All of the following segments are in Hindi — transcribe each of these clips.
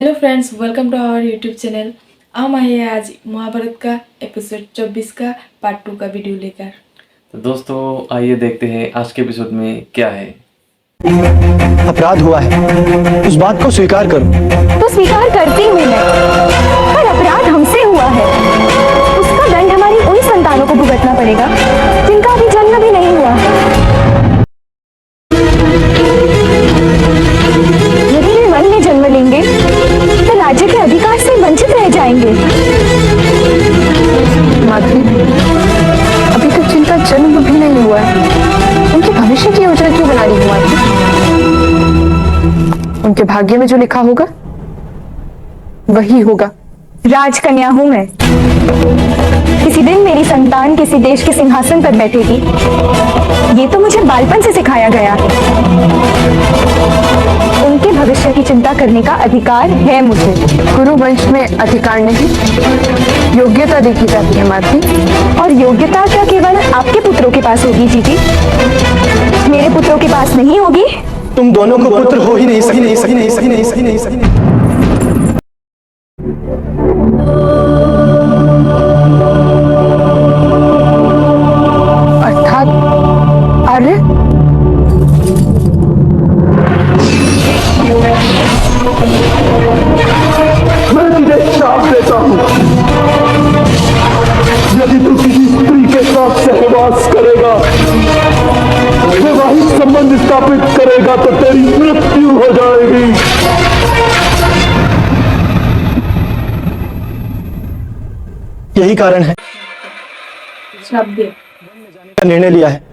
Hello friends, welcome to our YouTube channel. हम आए हैं आज महाभारत का एपिसोड 24 का पार्ट 2 का वीडियो लेकर। तो दोस्तों आइए देखते हैं आज के एपिसोड में क्या है। अपराध हुआ है, उस बात को स्वीकार करो। तो स्वीकार करती हूँ मैं, पर अपराध हमसे हुआ है, उसका दंड हमारी उन संतानों को भुगतना पड़ेगा जिनका अभी जन्म भी नहीं हुआ। यदि वे वन में जन्म लेंगे तो राज्य के अधिकार से वंचित रह जाएंगे। माधवी, अभी तक जिनका जन्म भी नहीं हुआ है, उनके भविष्य की योजना क्यों बना रही हूँ? उनके भाग्य में जो लिखा होगा वही होगा। राजकन्या हूं मैं, किसी दिन मेरी संतान किसी देश के सिंहासन पर बैठेगी, ये तो मुझे बालपन से सिखाया गया है। उनके भविष्य की चिंता करने का अधिकार है मुझे। गुरु वंश में अधिकार नहीं, योग्यता देखी जाती है माधवी। और योग्यता क्या केवल आपके पुत्रों के पास होगी जीजी? मेरे पुत्रों के पास नहीं होगी। तुम दोनों को पुत्र हो ही नहीं सही। अर्थात अरे मैं तुझे श्राप देता हूं, यदि तू किसी स्त्री के साथ सहवास करेगा, वैवाहिक संबंध स्थापित करेगा तो तेरी मृत्यु हो जाएगी। यही कारण है का निर्णय लिया है।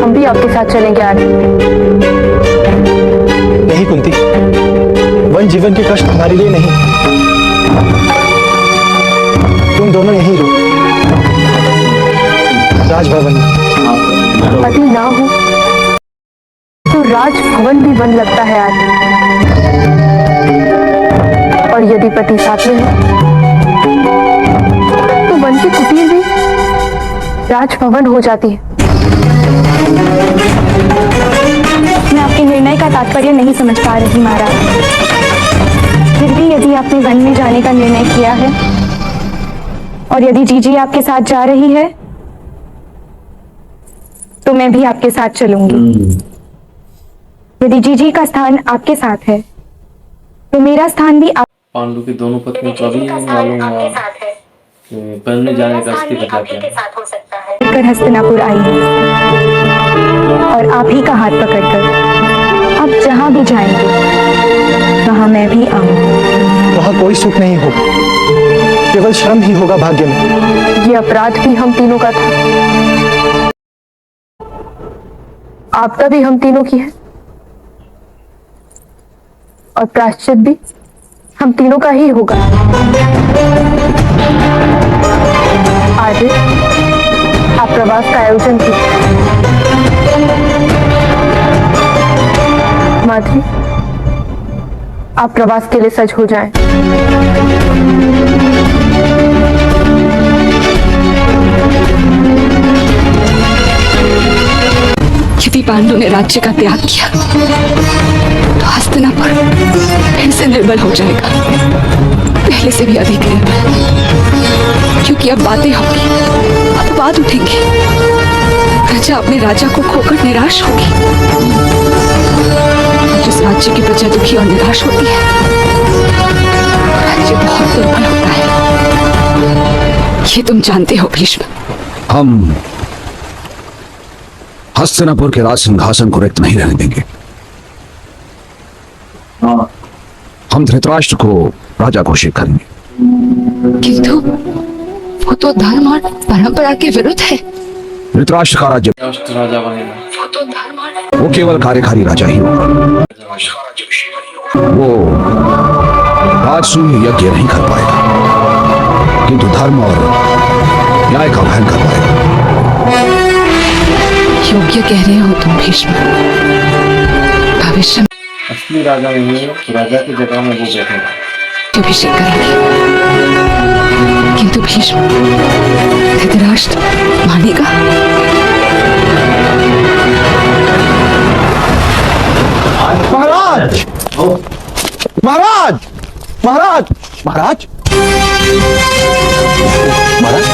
हम भी आपके साथ चलेंगे आज। नहीं कुंती, वन जीवन के कष्ट हमारे लिए नहीं। तुम दोनों यहीं रहो, राजभवन में। पति ना हो तो राजभवन भी वन लगता है आज, और यदि पति साथ में हो तो वन की कुटीर भी राजभवन हो जाती है। मैं आपके निर्णय का तात्पर्य नहीं समझ पा रही महाराज। फिर भी यदि आपने वन में जाने का निर्णय किया है और यदि जीजी आपके साथ जा रही है तो मैं भी आपके साथ चलूंगी। यदि जीजी का स्थान आपके साथ है तो मेरा स्थान भी आप। पांडु की दोनों पत्नियों का भी मालूम हुआ कि वन में जाने का अस्तित्व क्या है। कर हस्तिनापुर आई और आप ही का हाथ पकड़कर आप जहां भी जाएंगे वहां मैं भी आऊंगी। वहां कोई सुख नहीं होगा, केवल श्रम ही होगा भाग्य में। ये अपराध भी हम तीनों का था, आपका भी हम तीनों की है, और प्रायश्चित भी हम तीनों का ही होगा। आज आप प्रवास का आयोजन कीजिए। माधवी, आप प्रवास के लिए सज हो जाएं। यदि पांडु ने राज्य का त्याग किया तो हस्तिनापुर फिर से निर्बल हो जाएगा, पहले से भी अधिक निर्बल, क्योंकि अब बातें होगी, अपवाद उठेंगे, प्रजा अपने राजा को खोकर निराश होगी। जिस राज्य की प्रजा दुखी और निराश होती है, राज्य बहुत दुर्बल होता है। ये तुम जानते हो भीष्म। हम हस्तिनापुर के राज सिंहासन को रिक्त नहीं रहने देंगे। हम धृतराष्ट्र को राजा घोषित करेंगे। किंतु वो तो धर्म और परंपरा के विरुद्ध है। धृतराष्ट्र का राज्य राष्ट्र राजा बनेगा। वो तो धर्म और वो केवल कार्यकारी राजा ही होगा। वो राजसूय यज्ञ नहीं कर पाएगा, किंतु धर्म और न्याय का वहन कर पाएगा। योग्य कह रहे हो तुम भीष्म। भविष्य में असली राजा नहीं है, राजा की जगह में वो बैठेगा। अभिषेक करेंगे, किंतु भीष्म धृतराष्ट्र मानेगा? महाराज महाराज महाराज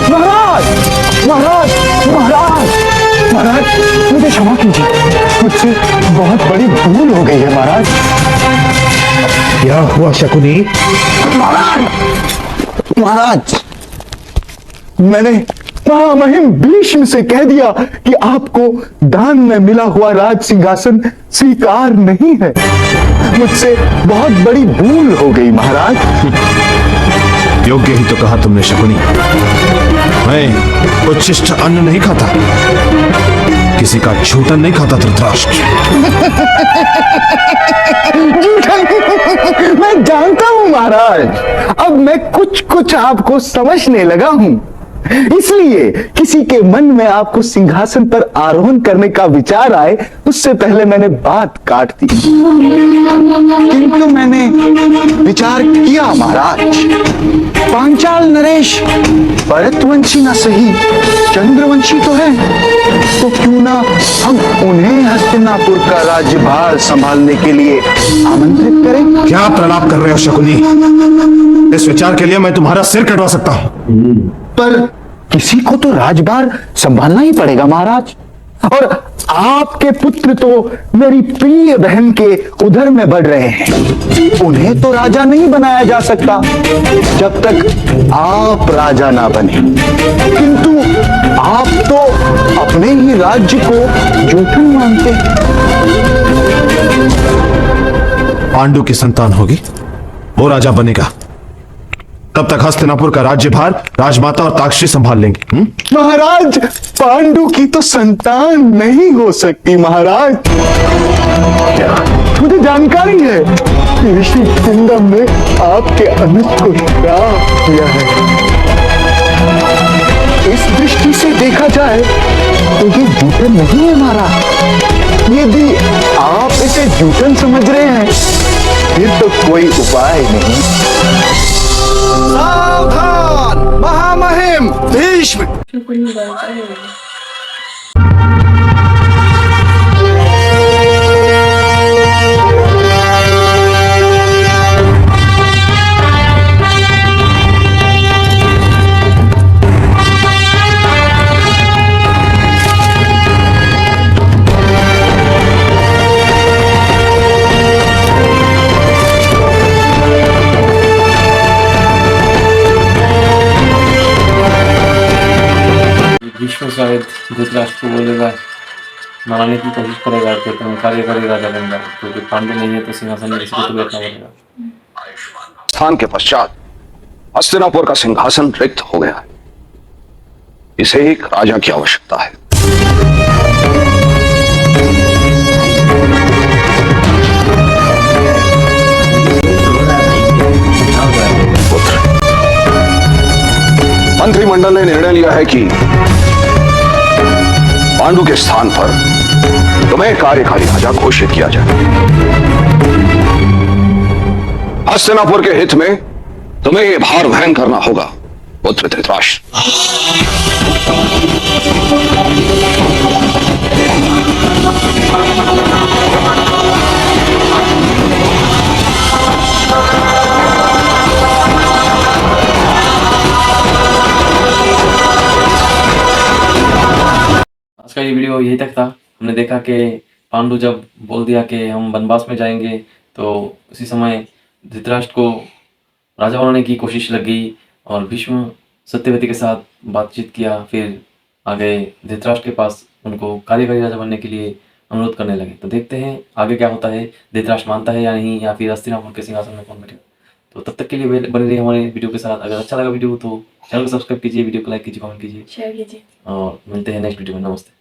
महाराज महाराज महाराज महाराज मुझे क्षमा कीजिए, मुझसे बहुत बड़ी भूल हो गई है महाराज। क्या हुआ शकुनी? महाराज महाराज मैंने महामहिम भीष्म से कह दिया कि आपको दान में मिला हुआ राज सिंहासन स्वीकार नहीं है। मुझसे बहुत बड़ी भूल हो गई महाराज। योग्य ही तो कहा तुमने शकुनी। मैं उच्छिष्ट अन्न नहीं खाता, किसी का झूठन नहीं खाता धृतराष्ट्र। झूठन मैं जानता हूं महाराज, अब मैं कुछ कुछ आपको समझने लगा हूं। इसलिए किसी के मन में आपको सिंहासन पर आरोहण करने का विचार आए उससे पहले मैंने बात काट दी, किंतु मैंने विचार किया महाराज। पांचाल नरेश भरतवंशी ना सही चंद्रवंशी तो है, तो क्यों ना हम उन्हें हस्तिनापुर का राज्यभार संभालने के लिए आमंत्रित करें। क्या प्रलाप कर रहे हो शकुनी? इस विचार के लिए मैं तुम्हारा सिर कटवा सकता हूं। पर किसी को तो राजभार संभालना ही पड़ेगा महाराज, और आपके पुत्र तो मेरी प्रिय बहन के उधर में बढ़ रहे हैं। उन्हें तो राजा नहीं बनाया जा सकता जब तक आप राजा ना बने, किंतु आप तो अपने ही राज्य को जूठन मानते हैं। पांडु की संतान होगी, वो राजा बनेगा। तब तक हस्तिनापुर का राज्यभार राजमाता और ताक्षी संभाल लेंगे। महाराज पांडु की तो संतान नहीं हो सकती महाराज। मुझे जानकारी है कि ऋषि कुंदम ने आपके अनुज को श्राप दिया है। इस दृष्टि से देखा जाए तो ये जूठन नहीं है महाराज। यदि आप इसे जूठन समझ रहे हैं फिर तो कोई उपाय नहीं। सावधान महामहिम भीष्म! शकुनी बोलता है। भीष्म शायद धृतराष्ट्र को बोलेगा, मनाने की कोशिश करेगा कि तुम कार्यकारी राजा बन जाओ, क्योंकि पांडु नहीं है तो सिंहासन में किसी को तो बैठना पड़ेगा। स्थान के पश्चात हस्तिनापुर का सिंहासन रिक्त हो गया है। इसे एक राजा की आवश्यकता है। मंत्रिमंडल ने निर्णय लिया है कि पांडु के स्थान पर तुम्हें कार्यकारी राजा घोषित किया जाए। हस्तिनापुर के हित में तुम्हें यह भार वहन करना होगा पुत्र धृतराष्ट्र। आज का ये वीडियो यही तक था। हमने देखा कि पांडु जब बोल दिया कि हम वनवास में जाएंगे तो उसी समय धृतराष्ट्र को राजा बनाने की कोशिश लग गई और भीष्म सत्यवती के साथ बातचीत किया। फिर आगे धृतराष्ट्र के पास उनको कार्यकारी राजा बनने के लिए अनुरोध करने लगे। तो देखते हैं आगे क्या होता है, धृतराष्ट्र मानता है या नहीं, या फिर हस्तिनापुर के सिंहासन में कौन बैठेगा। तो तब तक के लिए बने रहिए हमारे वीडियो के साथ। अगर अच्छा लगा वीडियो तो चैनल को सब्सक्राइब कीजिए, वीडियो को लाइक कीजिए, कमेंट कीजिए, शेयर कीजिए। और मिलते हैं नेक्स्ट वीडियो में। नमस्ते।